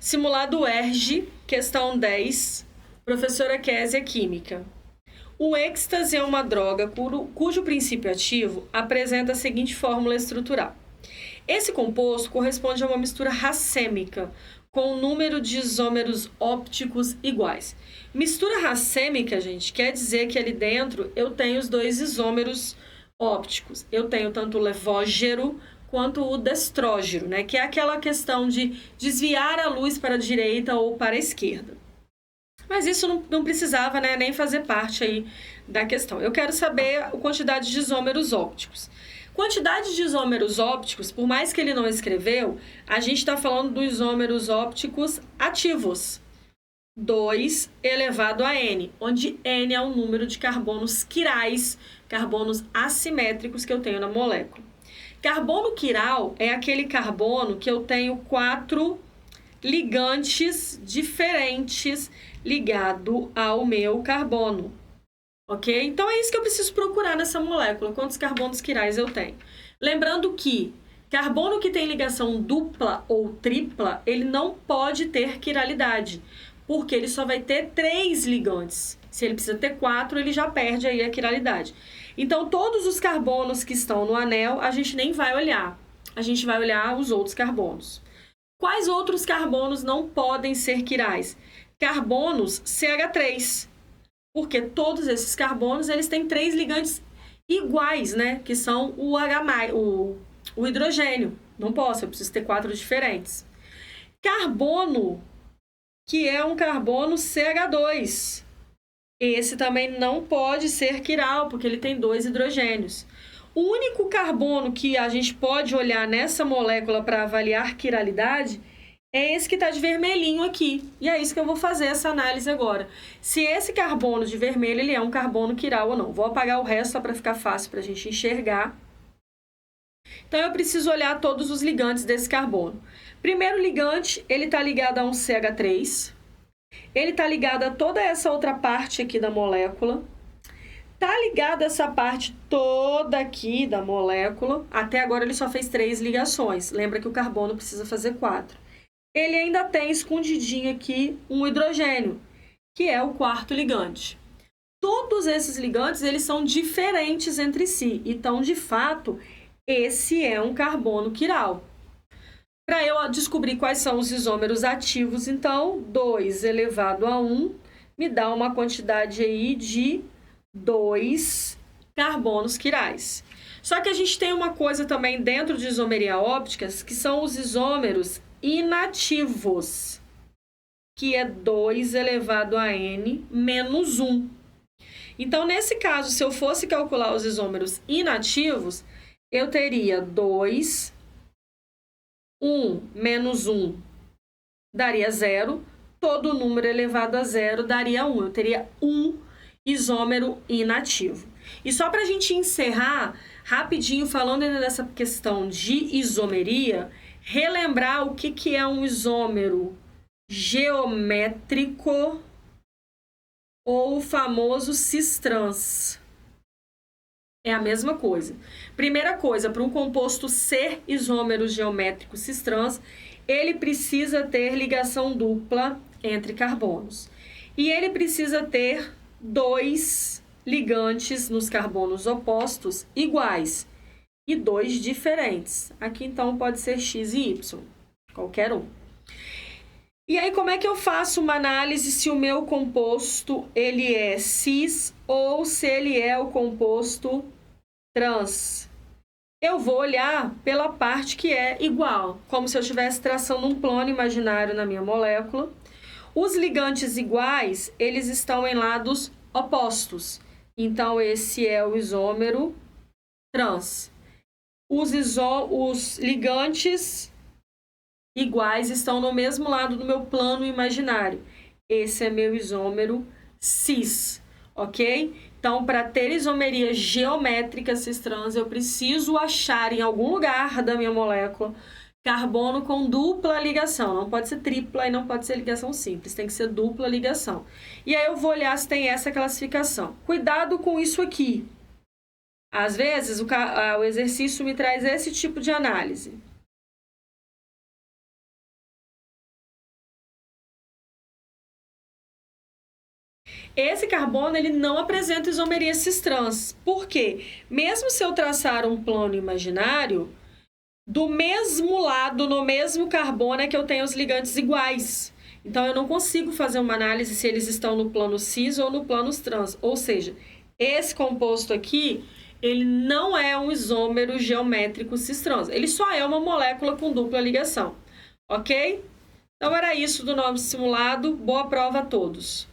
Simulado ERG, questão 10, professora Késia, Química. O êxtase é uma droga cujo princípio ativo apresenta a seguinte fórmula estrutural. Esse composto corresponde a uma mistura racêmica, com um número de isômeros ópticos iguais. Mistura racêmica, gente, quer dizer que ali dentro eu tenho os dois isômeros ópticos. Eu tenho tanto o levógero quanto o destrógero, né? Que é aquela questão de desviar a luz para a direita ou para a esquerda. Mas isso não precisava, né, nem fazer parte aí da questão. Eu quero saber a quantidade de isômeros ópticos. Quantidade de isômeros ópticos, por mais que ele não escreveu, a gente está falando dos isômeros ópticos ativos. 2 elevado a N, onde N é o número de carbonos quirais, carbonos assimétricos que eu tenho na molécula. Carbono quiral é aquele carbono que eu tenho 4 ligantes diferentes ligado ao meu carbono. Ok? Então é isso que eu preciso procurar nessa molécula, quantos carbonos quirais eu tenho. Lembrando que carbono que tem ligação dupla ou tripla, ele não pode ter quiralidade, porque ele só vai ter 3 ligantes. Se ele precisa ter 4, ele já perde aí a quiralidade. Então, todos os carbonos que estão no anel, a gente nem vai olhar. A gente vai olhar os outros carbonos. Quais outros carbonos não podem ser quirais? Carbonos CH3. Porque todos esses carbonos, eles têm 3 ligantes iguais, né? Que são o H+, o hidrogênio. Não posso, eu preciso ter 4 diferentes. Carbono, que é um carbono CH2. Esse também não pode ser quiral, porque ele tem 2 hidrogênios. O único carbono que a gente pode olhar nessa molécula para avaliar quiralidade é esse que está de vermelhinho aqui. E é isso que eu vou fazer essa análise agora. Se esse carbono de vermelho ele é um carbono quiral ou não. Vou apagar o resto só para ficar fácil para a gente enxergar. Então, eu preciso olhar todos os ligantes desse carbono. Primeiro ligante, ele está ligado a um CH3. Ele está ligado a toda essa outra parte aqui da molécula. Está ligado a essa parte toda aqui da molécula. Até agora ele só fez 3 ligações. Lembra que o carbono precisa fazer 4. Ele ainda tem escondidinho aqui um hidrogênio, que é o 4º ligante. Todos esses ligantes, eles são diferentes entre si. Então, de fato, esse é um carbono quiral. Para eu descobrir quais são os isômeros ativos, então, 2 elevado a 1 me dá uma quantidade aí de 2 carbonos quirais. Só que a gente tem uma coisa também dentro de isomeria óptica, que são os isômeros inativos, que é 2 elevado a N menos 1. Então, nesse caso, se eu fosse calcular os isômeros inativos, eu teria 2, 1 menos 1 daria 0, todo número elevado a 0 daria 1. Eu teria 1 isômero inativo. E só para a gente encerrar, rapidinho, falando ainda dessa questão de isomeria, relembrar o que é um isômero geométrico ou o famoso cis-trans. É a mesma coisa. Primeira coisa, para um composto ser isômero geométrico cis-trans, ele precisa ter ligação dupla entre carbonos. E ele precisa ter 2 ligantes nos carbonos opostos iguais e 2 diferentes. Aqui, então, pode ser X e Y, qualquer um. E aí, como é que eu faço uma análise se o meu composto ele é cis ou se ele é o composto trans? Eu vou olhar pela parte que é igual, como se eu estivesse traçando um plano imaginário na minha molécula. Os ligantes iguais, eles estão em lados opostos. Então, esse é o isômero trans. Os ligantes iguais estão no mesmo lado do meu plano imaginário. Esse é meu isômero cis, ok? Então, para ter isomeria geométrica cis-trans, eu preciso achar em algum lugar da minha molécula carbono com dupla ligação. Não pode ser tripla e não pode ser ligação simples, tem que ser dupla ligação. E aí eu vou olhar se tem essa classificação. Cuidado com isso aqui. Às vezes, o exercício me traz esse tipo de análise. Esse carbono ele não apresenta isomeria cis-trans. Por quê? Mesmo se eu traçar um plano imaginário, do mesmo lado, no mesmo carbono, é que eu tenho os ligantes iguais. Então, eu não consigo fazer uma análise se eles estão no plano cis ou no plano trans. Ou seja, esse composto aqui, ele não é um isômero geométrico cis-trans. Ele só é uma molécula com dupla ligação. Ok? Então, era isso do nosso simulado. Boa prova a todos.